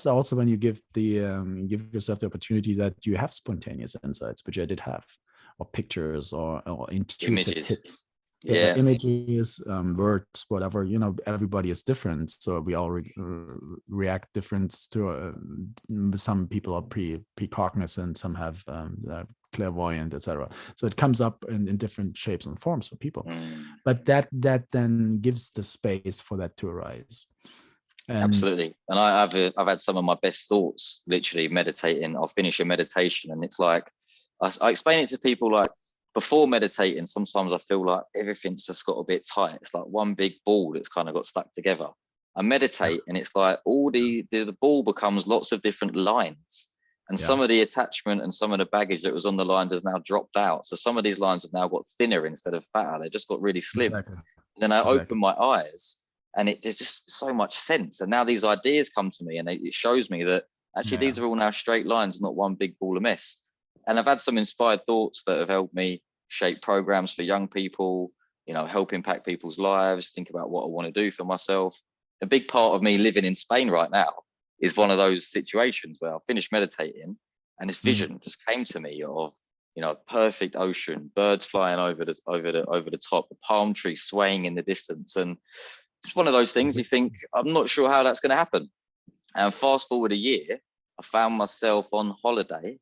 also when you give yourself the opportunity that you have spontaneous insights, which I did have, or pictures or intuitive hits. Images, words, whatever. You know, everybody is different, so we all react different to. Some people are precognizant, some have clairvoyant, etc. So it comes up in different shapes and forms for people. But that then gives the space for that to arise. Absolutely. And I've had some of my best thoughts literally meditating. I'll finish a meditation and it's like, I explain it to people like, before meditating, sometimes I feel like everything's just got a bit tight. It's like one big ball that's kind of got stuck together. I meditate and it's like all the ball becomes lots of different lines. And some of the attachment and some of the baggage that was on the lines has now dropped out. So some of these lines have now got thinner instead of fatter. They just got really slim. And then I open my eyes and there's just so much sense. And now these ideas come to me and it shows me that actually these are all now straight lines, not one big ball of mess. And I've had some inspired thoughts that have helped me shape programs for young people, you know, help impact people's lives, think about what I want to do for myself. A big part of me living in Spain right now is one of those situations where I finished meditating and this vision just came to me of, you know, perfect ocean, birds flying over the top, a palm tree swaying in the distance. And it's one of those things you think, I'm not sure how that's going to happen. And fast forward a year, I found myself on holiday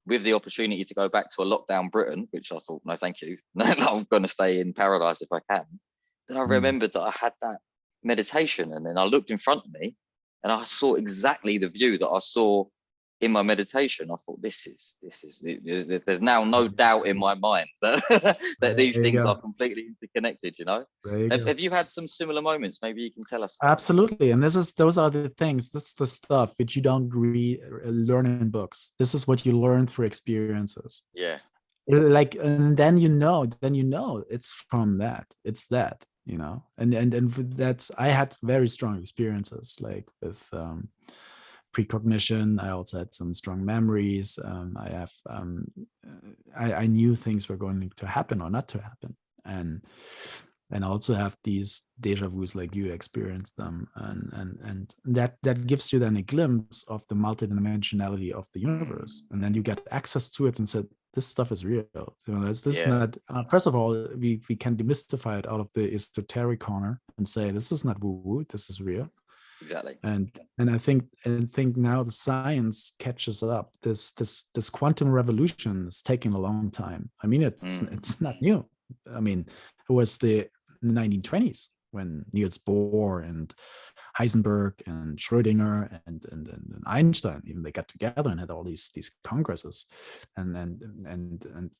with the opportunity to go back to a lockdown Britain, which I thought, no, thank you. No, I'm going to stay in paradise if I can. Then I remembered that I had that meditation, and then I looked in front of me and I saw exactly the view that I saw in my meditation. I thought, there's now no doubt in my mind that these things are completely interconnected, you know? Have you had some similar moments? Maybe you can tell us. Absolutely. And those are the things, this is the stuff which you don't learn in books. This is what you learn through experiences. Like, and then you know it's from that, it's that, you know, and that's, I had very strong experiences like with precognition. I also had some strong memories. I knew things were going to happen or not to happen, and I also have these deja vus like you experienced them, and that gives you then a glimpse of the multidimensionality of the universe, and then you get access to it and said, this stuff is real. You know, this is not. First of all, we can demystify it out of the esoteric corner and say this is not woo-woo. This is real. Exactly. And I think now the science catches up. This quantum revolution is taking a long time. I mean, it's not new. I mean, it was the 1920s when Niels Bohr and Heisenberg and Schrödinger and Einstein, even they got together and had all these congresses and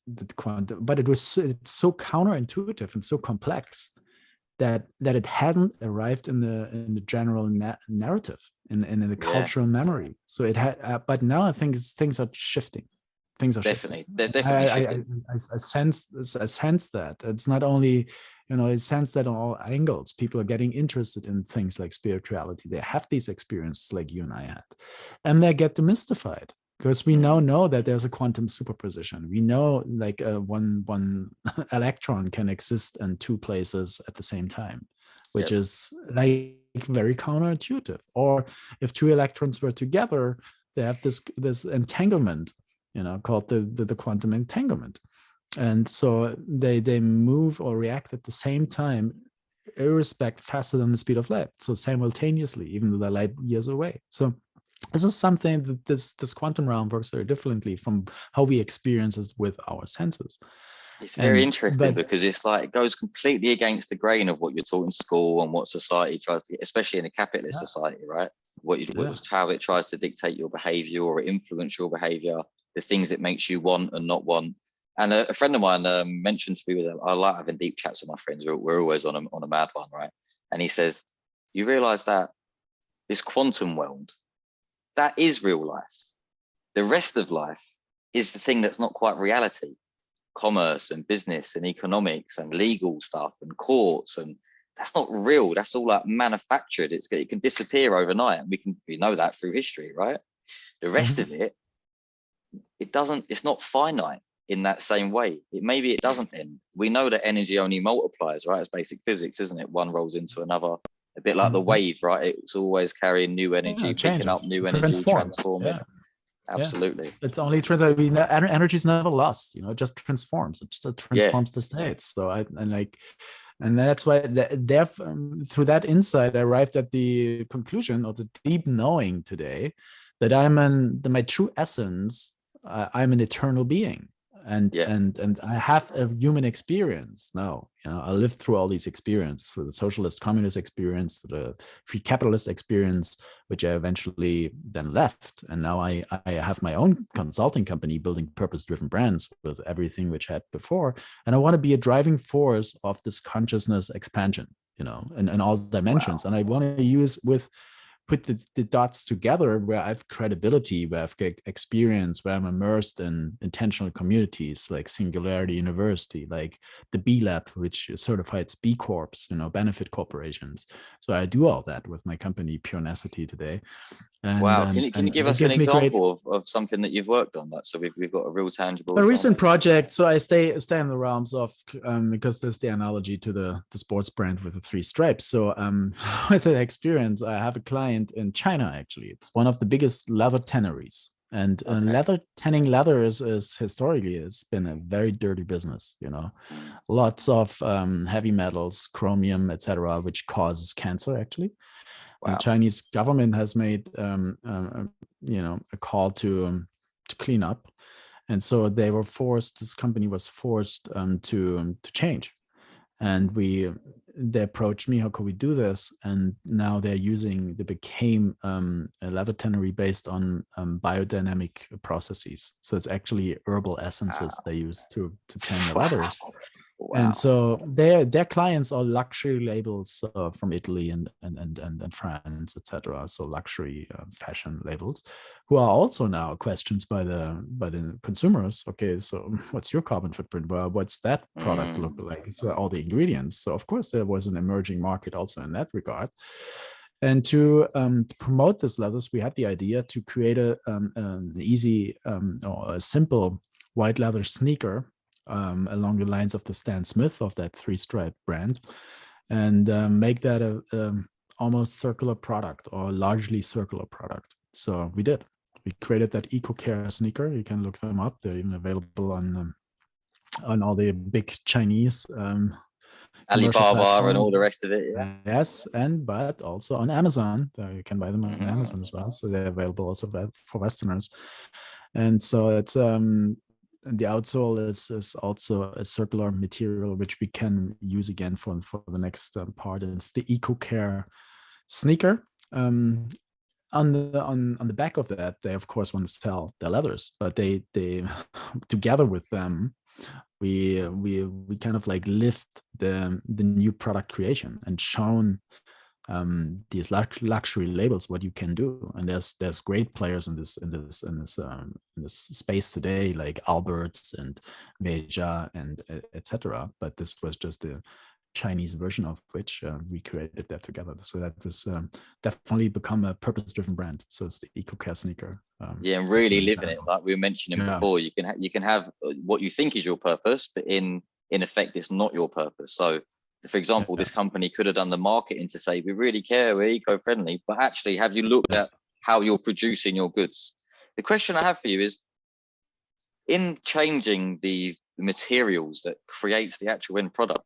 the quantum, but it's so counterintuitive and so complex that it hadn't arrived in the general narrative in the cultural memory. So it had, but now I think things are shifting. They're definitely shifting. I sense that it's not only, it sense that on all angles, people are getting interested in things like spirituality. They have these experiences like you and I had, and they get demystified. Because we now know that there's a quantum superposition. We know like one electron can exist in two places at the same time, which is like very counterintuitive. Or if two electrons were together, they have this entanglement, called the quantum entanglement. And so they move or react at the same time, irrespective, faster than the speed of light. So simultaneously, even though they're light years away. So this is something that this quantum realm works very differently from how we experience it with our senses. It's very interesting because it's like it goes completely against the grain of what you're taught in school and what society tries to, especially in a capitalist society, right? How it tries to dictate your behavior or influence your behavior, the things it makes you want and not want. And a friend of mine mentioned to me, I like having deep chats with my friends. We're always on a mad one, right? And he says, you realize that this quantum world, that is real life. The rest of life is the thing that's not quite reality. Commerce and business and economics and legal stuff and courts, and that's not real. That's all like manufactured. It can disappear overnight, and we know that through history, right? The rest of it, it's not finite in that same way. Maybe it doesn't end. We know that energy only multiplies, right? It's basic physics, isn't it? One rolls into another, a bit like the wave, right? It's always carrying new energy, picking up new energy, transforming. Absolutely. It only turns out energy is never lost, it just transforms. It just transforms the states. So and that's why through that insight, I arrived at the conclusion of the deep knowing today that my true essence, I'm an eternal being. And I have a human experience now. I lived through all these experiences, through the socialist, communist experience, the free capitalist experience, which I eventually then left. And now I have my own consulting company building purpose-driven brands with everything which I had before. And I want to be a driving force of this consciousness expansion, in all dimensions. Wow. And I want to put the dots together where I have credibility, where I've experience, where I'm immersed in intentional communities like Singularity University, like the B Lab, which certifies B Corps, benefit corporations. So I do all that with my company, Pure Necessity, today. And, wow. Can you give us an example of something that you've worked on? So we've got a real tangible example. Recent project. So I stay in the realms of, because there's the analogy to the sports brand with the 3 stripes. So with the experience, I have a client in China, actually. It's one of the biggest leather tanneries. And tanning leather is historically, it's been a very dirty business, lots of heavy metals, chromium, etc., which causes cancer, actually. Wow. The Chinese government has made, a call to clean up, and so this company was forced to change, and they approached me, how could we do this? And now they became a leather tannery based on biodynamic processes. So it's actually herbal essences they use to tan the leathers. Wow. And so their clients are luxury labels from Italy and France, etc. So luxury fashion labels, who are also now questioned by the consumers. Okay, so what's your carbon footprint? Well, what's that product look like? So all the ingredients. So of course there was an emerging market also in that regard. And to promote this leathers, we had the idea to create an easy or a simple white leather sneaker. Along the lines of the Stan Smith of that 3-stripe brand, and make that a almost circular product or largely circular product. So we created that Eco Care sneaker. You can look them up. They're even available on all the big Chinese Alibaba and all the rest of it. Yeah. Yes, but also on Amazon. You can buy them on Amazon as well. So they're available also for Westerners. And so it's the outsole is also a circular material which we can use again for the next part. And it's the Eco Care sneaker. On the back of that, they of course want to sell their leathers, but they together with them, we kind of like lift the new product creation and shown these luxury labels what you can do. And there's great players in this space today, like Alberts and Veja and etc. But this was just Chinese version of which we created that together. So that was definitely become a purpose-driven brand. So it's the eco-care sneaker. Yeah, and That's an really living it, example. like we were mentioning Yeah, before. You can have what you think is your purpose, but in effect, it's not your purpose. So, for example, yeah, this company could have done the marketing to say we really care, we're eco-friendly, but actually, have you looked yeah. at how you're producing your goods? The question I have for you is, in changing the materials that creates the actual end product,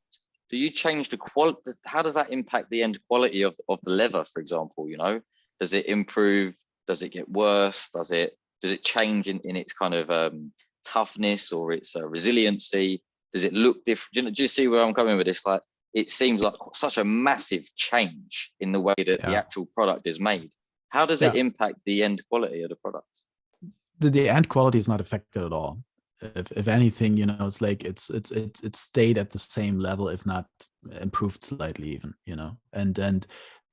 do you change the quality? How does that impact the end quality of the leather, for example? Does it improve? Does it get worse? Does it change in its kind of toughness or its resiliency? Does it look different? Do you see where I'm coming with this? Like, it seems like such a massive change in the way that the Yeah. actual product is made. How does it Yeah. impact the end quality of the product? The end quality is not affected at all. If anything, it's like it's stayed at the same level, if not improved slightly even, and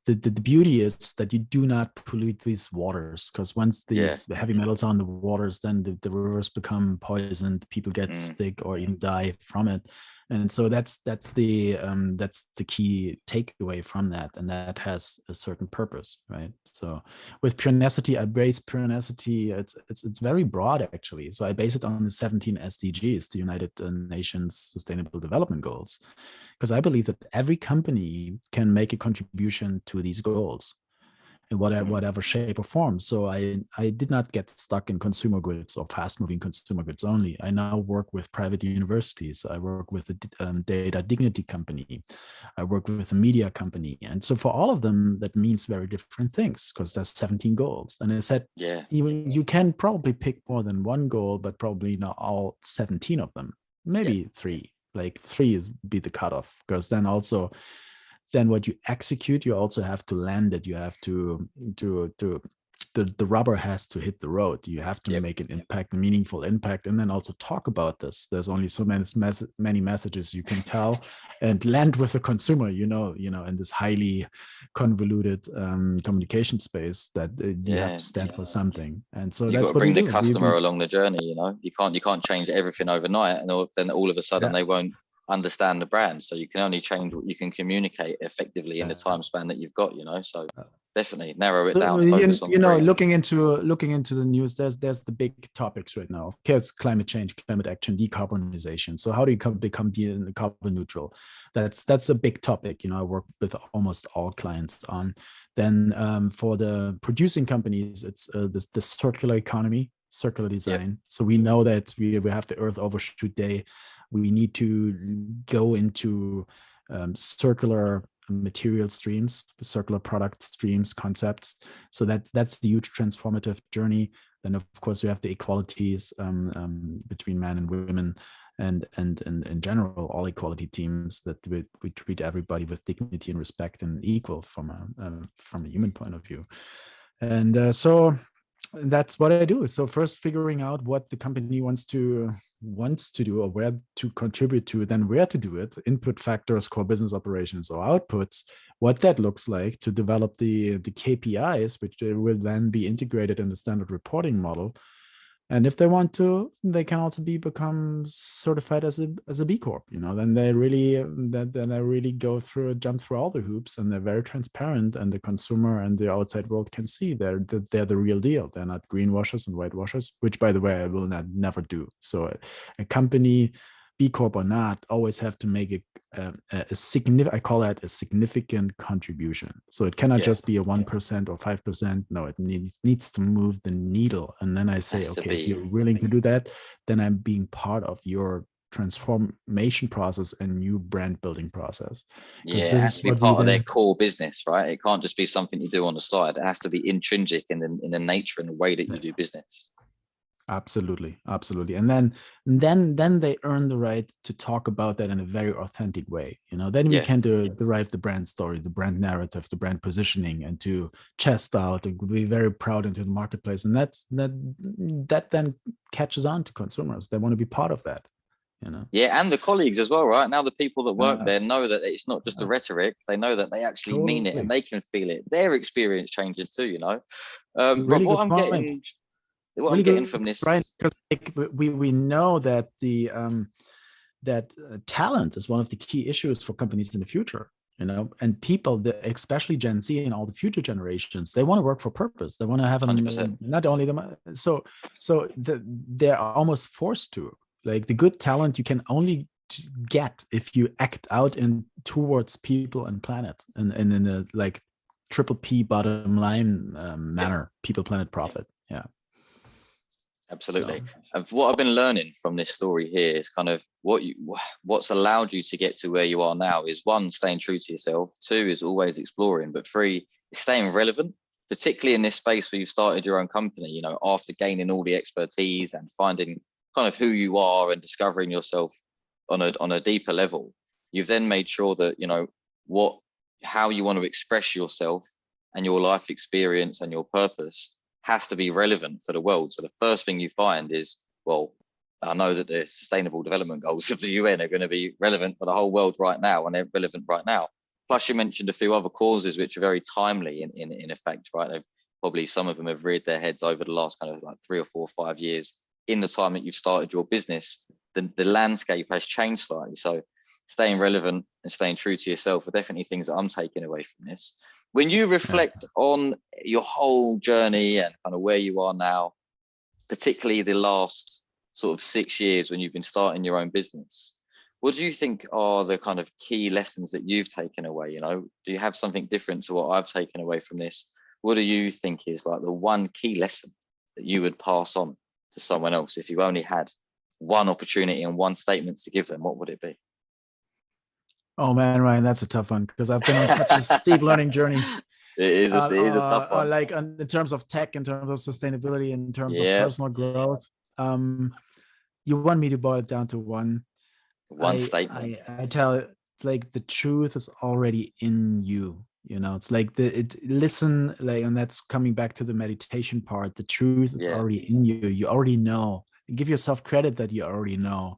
the beauty is that you do not pollute these waters, because once Yeah. these heavy metals are on the waters, then the rivers become poisoned, people get Mm. sick or even die from it. And so that's the key takeaway from that, and that has a certain purpose, right? So with Purenacity, I base Purenacity, it's very broad actually. So I base it on the 17 SDGs, the United Nations Sustainable Development Goals, because I believe that every company can make a contribution to these goals in whatever shape or form. So I did not get stuck in consumer goods or fast moving consumer goods only. I now work with private universities. I work with a data dignity company. I work with a media company. And so for all of them, that means very different things, because there's 17 goals. And I said, Yeah. even you can probably pick more than one goal, but probably not all 17 of them. Yeah. Maybe three. Like three is be the cutoff, because then what you execute, you also have to land it. You have to the rubber has to hit the road. You have to Yep. make an impact, a meaningful impact, and then also talk about this. There's only so many messages you can tell and land with the consumer, in this highly convoluted communication space, that you have Yeah. to stand for something. And so You've got that's to what we bring the do. customer along the journey. You can't change everything overnight, and then all of a sudden Yeah, they won't understand the brand. So you can only change what you can communicate effectively in the yeah. time span that you've got. So definitely narrow it down, You, focus on three. looking into the news, there's the big topics right now. Okay, it's climate change, climate action, decarbonization. So how do you become carbon neutral? That's a big topic. I work with almost all clients on. Then for the producing companies, it's the circular economy, circular Yep. design. So we know that we have the Earth Overshoot Day. We need to go into circular material streams, circular product streams, concepts. So that's the huge transformative journey. Then of course we have the equalities between men and women, and in general all equality teams, that we treat everybody with dignity and respect and equal from a human point of view. And so that's what I do. So first figuring out what the company wants to do, or where to contribute to, then where to do it, input factors, core business operations, or outputs, what that looks like, to develop the KPIs, which will then be integrated in the standard reporting model. And if they want to, they can also become certified as a B Corp. Then they really jump through all the hoops, and they're very transparent, and the consumer and the outside world can see they're the real deal. They're not greenwashers and whitewashers, which, by the way, I will never do. So a company, B Corp or not, always have to make a significant, I call that a significant contribution. So it cannot Yeah. just be a 1% or 5%. No, it needs to move the needle. And then I say, Has to okay, if be. you're willing to do that, then I'm being part of your transformation process and new brand building process. Yeah, Because it this has is to be what we part of their then, core business, right? It can't just be something you do on the side. It has to be intrinsic in the nature and the way that you do business. absolutely, and then they earn the right to talk about that in a very authentic way. Then we Yeah. can derive the brand story, the brand narrative, the brand positioning, and to chest out and be very proud into the marketplace. And that then catches on to consumers. They want to be part of that. Yeah, and the colleagues as well, right? Now the people that work uh, there know that it's not just a rhetoric. They know that they actually mean it and Totally. they can feel it. Their experience changes too. Rob, Really good point. what I'm Really getting good, from right? this. Because we know that that talent is one of the key issues for companies in the future. And people, especially Gen Z and all the future generations, they want to work for purpose. They want to have not only them. They're almost forced to. Like, the good talent you can only get if you act out in towards people and planet, and in a like triple P bottom line manner, people, planet, profit. Yeah. Absolutely. And what I've been learning from this story here is kind of what's allowed you to get to where you are now is, one, staying true to yourself. Two is always exploring. But three, staying relevant, particularly in this space where you've started your own company, after gaining all the expertise and finding kind of who you are and discovering yourself on a deeper level. You've then made sure that, how you want to express yourself and your life experience and your purpose has to be relevant for the world. So the first thing you find is, well, I know that the Sustainable Development Goals of the UN are going to be relevant for the whole world right now, and they're relevant right now. Plus, you mentioned a few other causes which are very timely in effect, right? They've probably, some of them have reared their heads over the last kind of like 3 or 4 or 5 years. In the time that you've started your business, the landscape has changed slightly. So staying relevant and staying true to yourself are definitely things that I'm taking away from this. When you reflect on your whole journey and kind of where you are now, particularly the last sort of 6 years when you've been starting your own business, what do you think are the kind of key lessons that you've taken away? Do you have something different to what I've taken away from this? What do you think is like the one key lesson that you would pass on to someone else if you only had one opportunity and one statement to give them? What would it be? Oh man, Ryan, that's a tough one, because I've been on such a steep learning journey. It is a tough one. Like in terms of tech, in terms of sustainability, in terms of personal growth. You want me to boil it down to one statement? I tell it, it's like the truth is already in you. It's like listen, like, and that's coming back to the meditation part. The truth is already in you. You already know. Give yourself credit that you already know.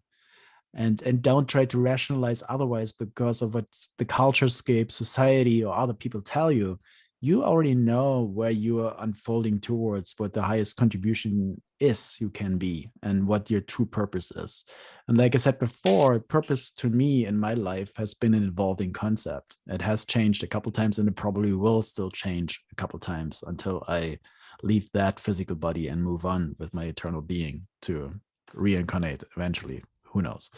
And don't try to rationalize otherwise because of what the culturescape, society, or other people tell you. You already know where you are unfolding towards, what the highest contribution is you can be, and what your true purpose is. And like I said before, purpose to me in my life has been an evolving concept. It has changed a couple of times, and it probably will still change a couple of times until I leave that physical body and move on with my eternal being to reincarnate eventually. Who knows?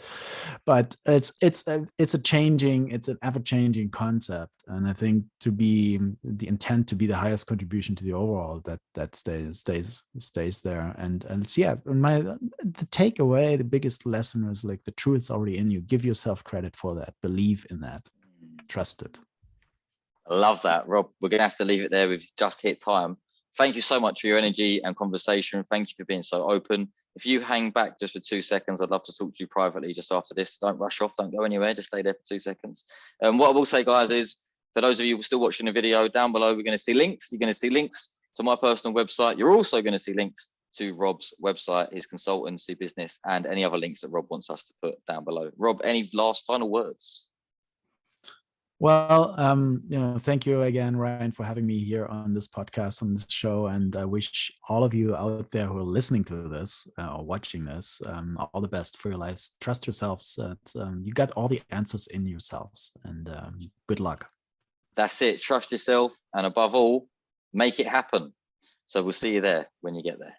But it's an ever-changing concept, and I think to be the intent to be the highest contribution to the overall, that stays there. And the takeaway, the biggest lesson is like the truth is already in you. Give yourself credit for that. Believe in that. Trust it. I love that, Rob. We're gonna have to leave it there. We've just hit time. Thank you so much for your energy and conversation. Thank you for being so open. If you hang back just for 2 seconds, I'd love to talk to you privately just after this. Don't rush off, don't go anywhere, just stay there for 2 seconds. What I will say, guys, is for those of you still watching the video, down below, we're going to see links. You're going to see links to my personal website. You're also going to see links to Rob's website, his consultancy business, and any other links that Rob wants us to put down below. Rob, any last final words? Well, thank you again, Ryan, for having me here on this podcast, on this show. And I wish all of you out there who are listening to this or watching this, all the best for your lives. Trust yourselves. You got all the answers in yourselves, and good luck. That's it. Trust yourself. And above all, make it happen. So we'll see you there when you get there.